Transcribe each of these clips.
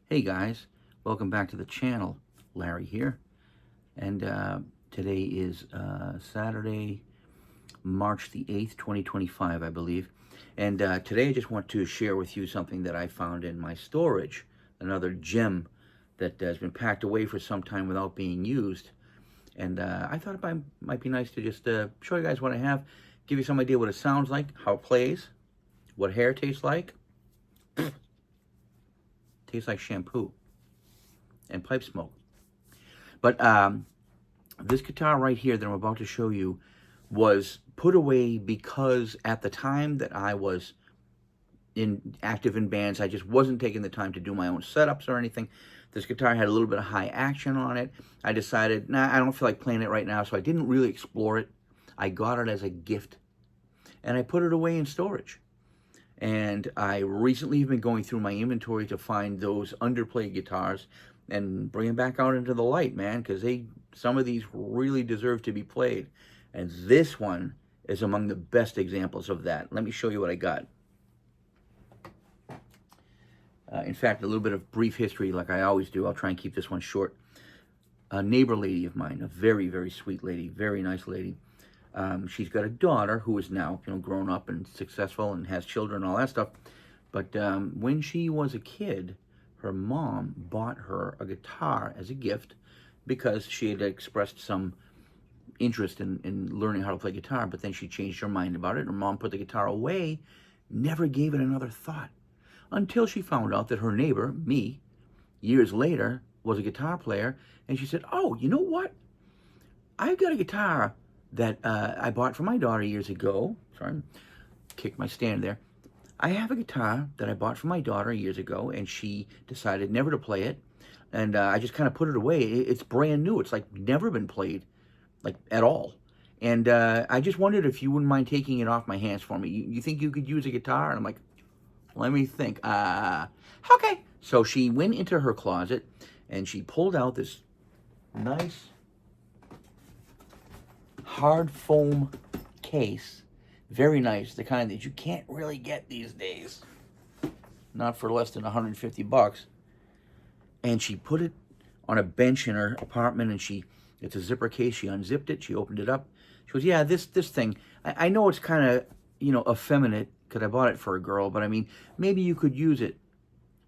Hey guys, welcome back to the channel. Larry here, and today is Saturday, March the 8th, 2025, I believe. And today I just want to share with you something that I found in my storage, another gem that has been packed away for some time without being used. And I thought it might be nice to just show you guys what I have, give you some idea what it sounds like, how it plays, what hair tastes like. Tastes like shampoo and pipe smoke. But this guitar right here that I'm about to show you was put away because at the time that I was active in bands, I just wasn't taking the time to do my own setups or anything. This guitar had a little bit of high action on it. I decided, nah, I don't feel like playing it right now, so I didn't really explore it. I got it as a gift, and I put it away in storage. And I recently have been going through my inventory to find those underplayed guitars and bring them back out into the light, man, because some of these really deserve to be played. And this one is among the best examples of that. Let me show you what I got. In fact, a little bit of brief history like I always do. I'll try and keep this one short. A neighbor lady of mine, a very, very sweet lady, very nice lady. She's got a daughter who is now, grown up and successful and has children and all that stuff. But when she was a kid, her mom bought her a guitar as a gift because she had expressed some interest in learning how to play guitar, but then she changed her mind about it. Her mom put the guitar away, never gave it another thought, until she found out that her neighbor, me, years later, was a guitar player, and she said, oh, you know what? I've got a guitar that I bought for my daughter years ago. Sorry, kicked my stand there. I have a guitar that I bought for my daughter years ago, and she decided never to play it. And I just kind of put it away. It's brand new. It's like never been played, like at all. And I just wondered if you wouldn't mind taking it off my hands for me. You think you could use a guitar? And I'm like, let me think. Okay. So she went into her closet, and she pulled out this nice hard foam case. Very nice, the kind that you can't really get these days. Not for less than 150 bucks. And she put it on a bench in her apartment, and it's a zipper case. She unzipped it, she opened it up. She goes, yeah, this thing, I know it's kind of, effeminate, because I bought it for a girl, but I mean, maybe you could use it.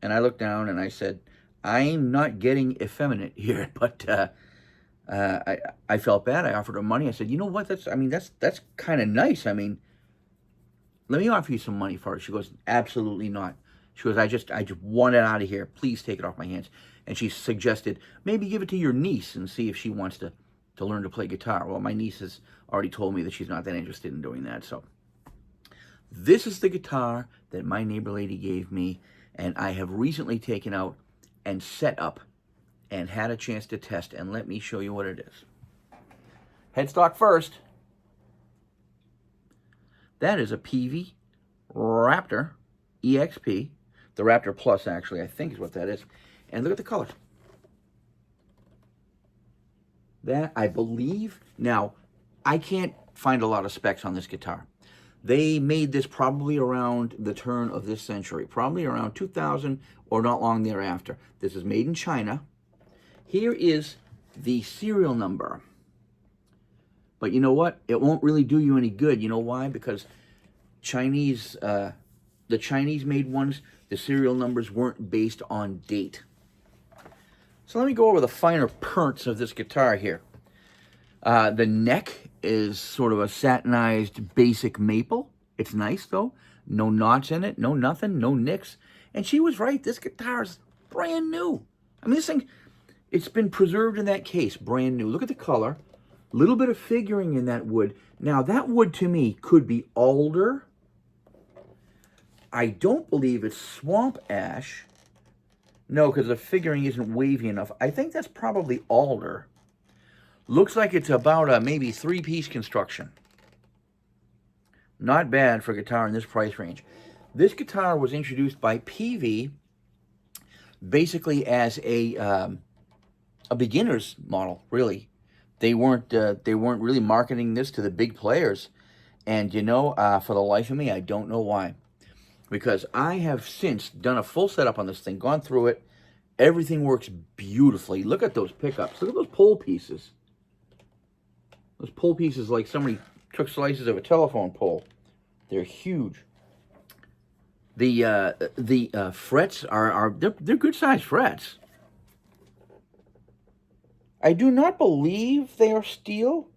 And I looked down and I said, I'm not getting effeminate here, but I felt bad. I offered her money. I said, you know what? That's kind of nice. I mean, let me offer you some money for it. She goes, absolutely not. She goes, I just want it out of here. Please take it off my hands. And she suggested maybe give it to your niece and see if she wants to learn to play guitar. Well, my niece has already told me that she's not that interested in doing that. So this is the guitar that my neighbor lady gave me, and I have recently taken out and set up and had a chance to test, and let me show you what it is. Headstock first. That is a Peavey Raptor EXP. The Raptor Plus, actually, I think is what that is. And look at the colors. That, I believe, now, I can't find a lot of specs on this guitar. They made this probably around the turn of this century, probably around 2000 or not long thereafter. This is made in China. Here is the serial number. But you know what? It won't really do you any good. You know why? Because the Chinese-made ones, the serial numbers weren't based on date. So let me go over the finer points of this guitar here. The neck is sort of a satinized basic maple. It's nice, though. No knots in it, no nothing, no nicks. And she was right. This guitar is brand new. I mean, this thing, it's been preserved in that case, brand new. Look at the color. Little bit of figuring in that wood. Now, that wood to me could be alder. I don't believe it's swamp ash. No, because the figuring isn't wavy enough. I think that's probably alder. Looks like it's about a maybe 3-piece construction. Not bad for a guitar in this price range. This guitar was introduced by Peavey basically as a beginner's model, really. They weren't really marketing this to the big players. And for the life of me, I don't know why. Because I have since done a full setup on this thing, gone through it, Everything works beautifully. Look at those pickups. Look at those pole pieces. Those pole pieces like somebody took slices of a telephone pole. They're huge. The frets they're good sized frets. I do not believe they are steel.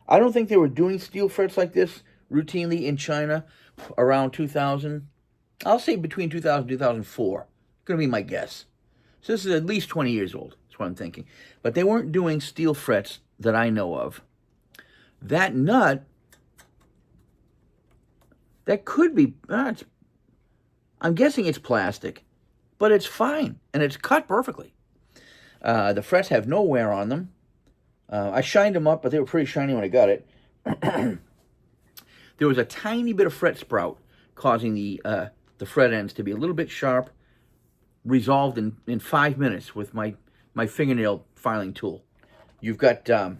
I don't think they were doing steel frets like this routinely in China around 2000. I'll say between 2000 and 2004. Going to be my guess. So this is at least 20 years old. That's what I'm thinking. But they weren't doing steel frets that I know of. That nut, that could be, I'm guessing it's plastic, but it's fine, and it's cut perfectly. The frets have no wear on them. I shined them up, but they were pretty shiny when I got it. There was a tiny bit of fret sprout causing the fret ends to be a little bit sharp, resolved in 5 minutes with my fingernail filing tool. You've got a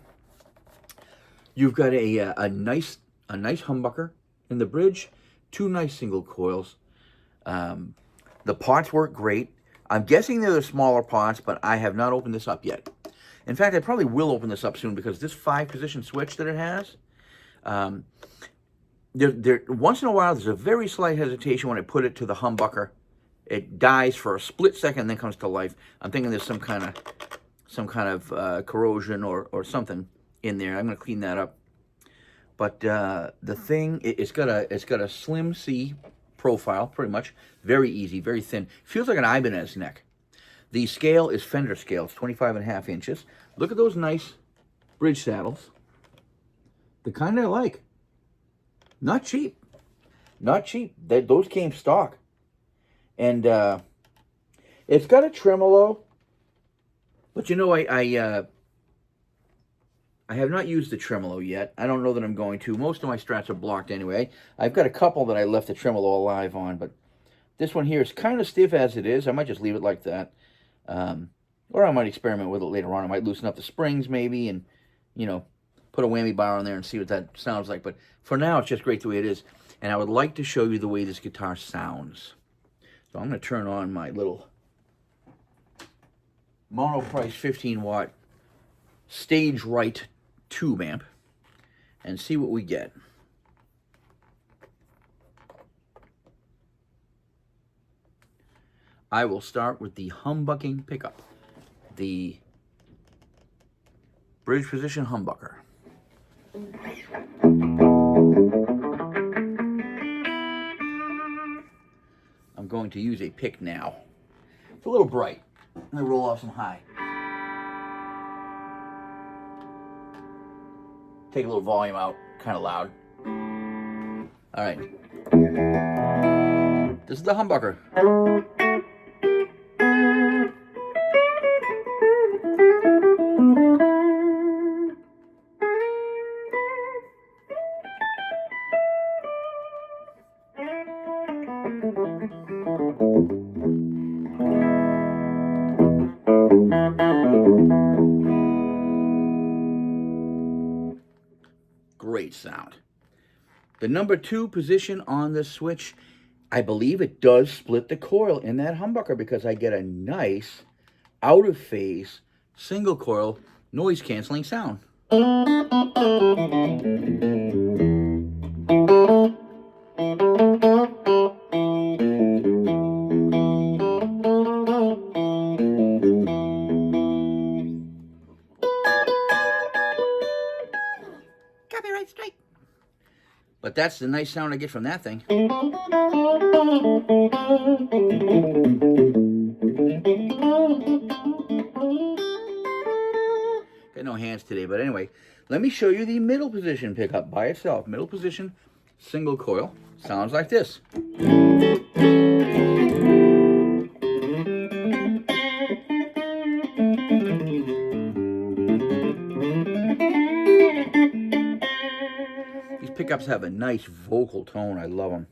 nice humbucker in the bridge, 2 nice single coils. The parts work great. I'm guessing they're the smaller parts, but I have not opened this up yet. In fact, I probably will open this up soon because this 5-position switch that it has, once in a while there's a very slight hesitation when I put it to the humbucker. It dies for a split second and then comes to life. I'm thinking there's some kind of corrosion or something in there. I'm going to clean that up. But the thing, it's got a slim C profile, pretty much. Very easy, very thin. Feels like an Ibanez neck. The scale is Fender scale. It's 25.5 inches. Look at those nice bridge saddles. The kind I like. Not cheap. Not cheap. Those came stock. And it's got a tremolo. But you know, I have not used the tremolo yet. I don't know that I'm going to. Most of my Strats are blocked anyway. I've got a couple that I left the tremolo alive on, but this one here is kind of stiff as it is. I might just leave it like that. Or I might experiment with it later on. I might loosen up the springs maybe and, you know, put a whammy bar on there and see what that sounds like. But for now, it's just great the way it is. And I would like to show you the way this guitar sounds. So I'm going to turn on my little Monoprice 15-watt stage right tube amp and see what we get. I will start with the humbucking pickup, the bridge position humbucker. I'm going to use a pick now. It's a little bright. Let me roll off some high. Take a little volume out, kind of loud. All right. This is the humbucker. Great sound. The number 2 position on the switch, I believe it does split the coil in that humbucker because I get a nice out of phase single coil noise canceling sound. Copyright strike. But that's the nice sound I get from that thing. Got no hands today, but anyway, let me show you the middle position pickup by itself. Middle position, single coil, sounds like this. These pickups have a nice vocal tone. I love them.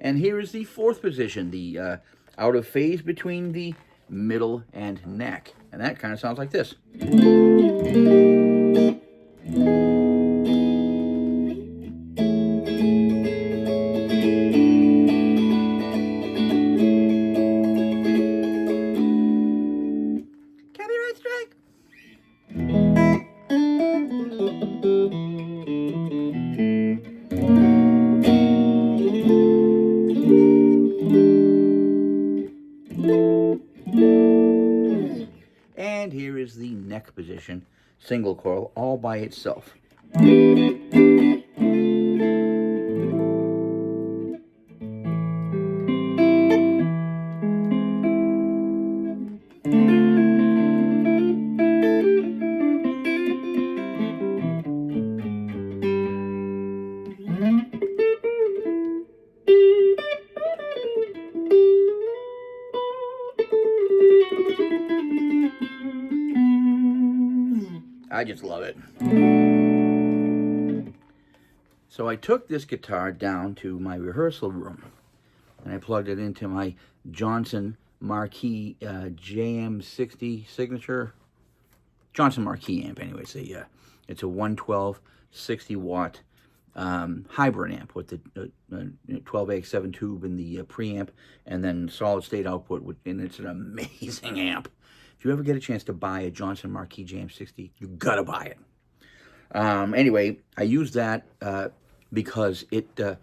And here is the 4th position, the out of phase between the middle, and neck. And that kind of sounds like this. Copyright strike. And here is the neck position, single coil, all by itself. I just love it. So I took this guitar down to my rehearsal room and I plugged it into my Johnson Marquis JM60 signature. Johnson Marquis amp anyway. It's a 112 60 watt hybrid amp with the 12AX7 tube in the preamp and then solid state output, and it's an amazing amp. If you ever get a chance to buy a Johnson Marquis JM60, you gotta buy it. Anyway, I use that because it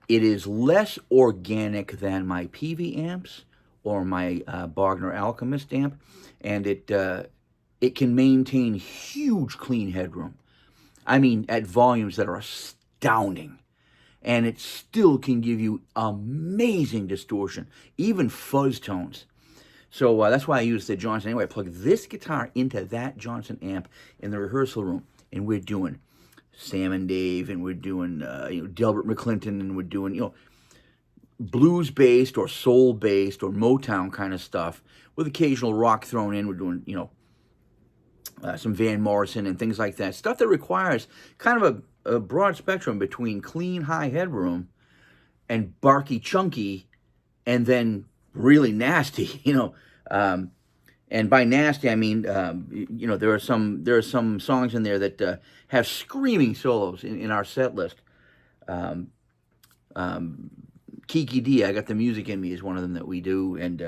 is less organic than my Peavey amps or my Bogner Alchemist amp, and it can maintain huge clean headroom. I mean, at volumes that are astounding. And it still can give you amazing distortion, even fuzz tones. So that's why I use the Johnson. Anyway, I plug this guitar into that Johnson amp in the rehearsal room, and we're doing Sam and Dave, and we're doing Delbert McClinton, and we're doing blues-based or soul-based or Motown kind of stuff with occasional rock thrown in. We're doing some Van Morrison and things like that. Stuff that requires kind of a broad spectrum between clean, high headroom and barky, chunky, and then really nasty, and by nasty I mean, there are some songs in there that have screaming solos in our set list. Kiki D, I Got the Music in Me is one of them that we do, and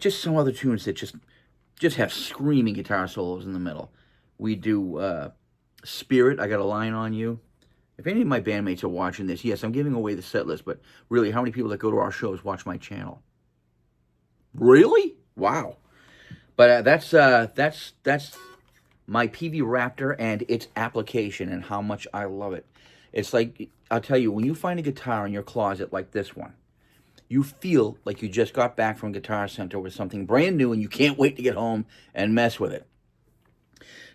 just some other tunes that just have screaming guitar solos in the middle. We do Spirit, I Got a Line on You. If any of my bandmates are watching this, yes, I'm giving away the set list, but really, how many people that go to our shows watch my channel? Really? Wow. But that's my Peavey Raptor and its application and how much I love it. It's like, I'll tell you, when you find a guitar in your closet like this one, you feel like you just got back from Guitar Center with something brand new and you can't wait to get home and mess with it.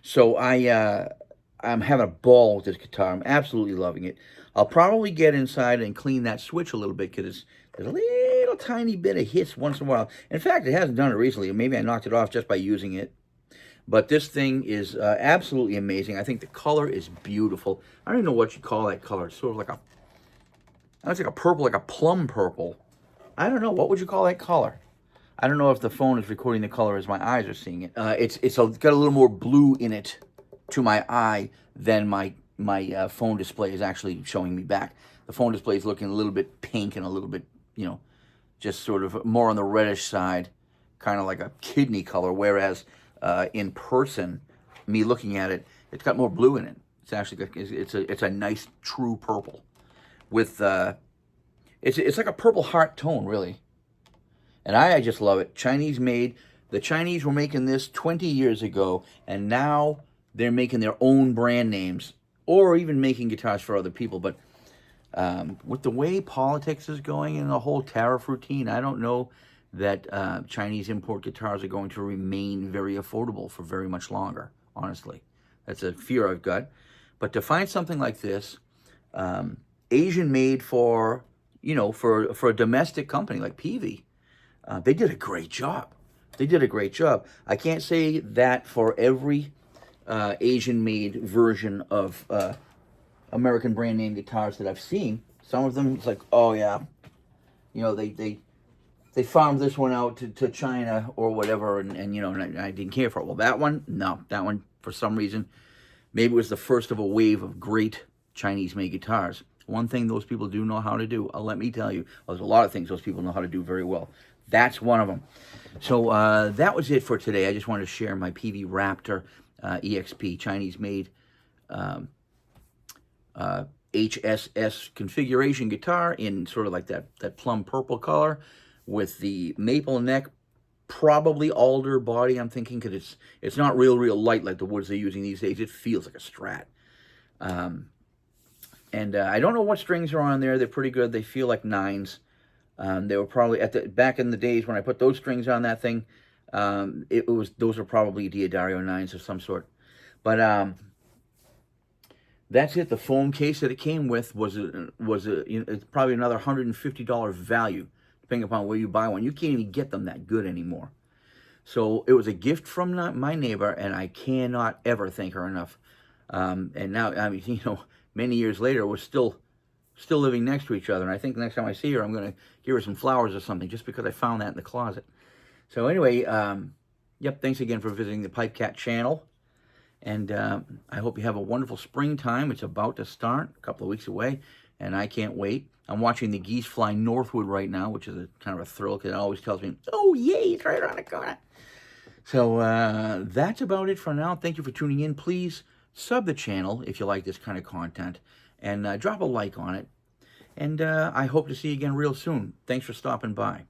So I'm having a ball with this guitar. I'm absolutely loving it. I'll probably get inside and clean that switch a little bit because there's a little tiny bit of hiss once in a while. In fact, it hasn't done it recently. Maybe I knocked it off just by using it. But this thing is absolutely amazing. I think the color is beautiful. I don't even know what you call that color. It's sort of like it's like a purple, like a plum purple. I don't know. What would you call that color? I don't know if the phone is recording the color as my eyes are seeing it. It's got a little more blue in it to my eye than my phone display is actually showing me back. The phone display is looking a little bit pink and a little bit, just sort of more on the reddish side, kind of like a kidney color, whereas in person, me looking at it, it's got more blue in it. It's actually it's a nice true purple with it's like a purple heart tone, really. And I just love it. Chinese made. The Chinese were making this 20 years ago, and now they're making their own brand names, or even making guitars for other people. But with the way politics is going and the whole tariff routine, I don't know that Chinese import guitars are going to remain very affordable for very much longer, honestly. That's a fear I've got. But to find something like this, Asian made for a domestic company like Peavey, they did a great job. They did a great job. I can't say that for every Asian-made version of American brand name guitars that I've seen. Some of them, it's like, oh yeah, they they farmed this one out to China or whatever, and you know, and I didn't care for it. Well, that one, no, that one for some reason, maybe it was the first of a wave of great Chinese-made guitars. One thing those people do know how to do, let me tell you, there's a lot of things those people know how to do very well. That's one of them. So that was it for today. I just wanted to share my Peavey Raptor EXP, Chinese-made HSS configuration guitar in sort of like that plum purple color with the maple neck, probably alder body, I'm thinking, because it's not real light like the woods they're using these days. It feels like a Strat. And I don't know what strings are on there. They're pretty good. They feel like 9s. They were probably back in the days when I put those strings on that thing. Those are probably Diodario 9s of some sort. But that's it. The foam case that it came with was it's probably another $150 value, depending upon where you buy one. You can't even get them that good anymore. So it was a gift from my neighbor, and I cannot ever thank her enough. And now, I mean, you know, many years later, we're still living next to each other. And I think the next time I see her, I'm going to give her some flowers or something, just because I found that in the closet. So anyway, yep, thanks again for visiting the Pipe Cat channel. And I hope you have a wonderful springtime. It's about to start, a couple of weeks away, and I can't wait. I'm watching the geese fly northward right now, which is kind of a thrill, because it always tells me, oh, yay, it's right around the corner. So that's about it for now. Thank you for tuning in. Please sub the channel if you like this kind of content, and drop a like on it. And I hope to see you again real soon. Thanks for stopping by.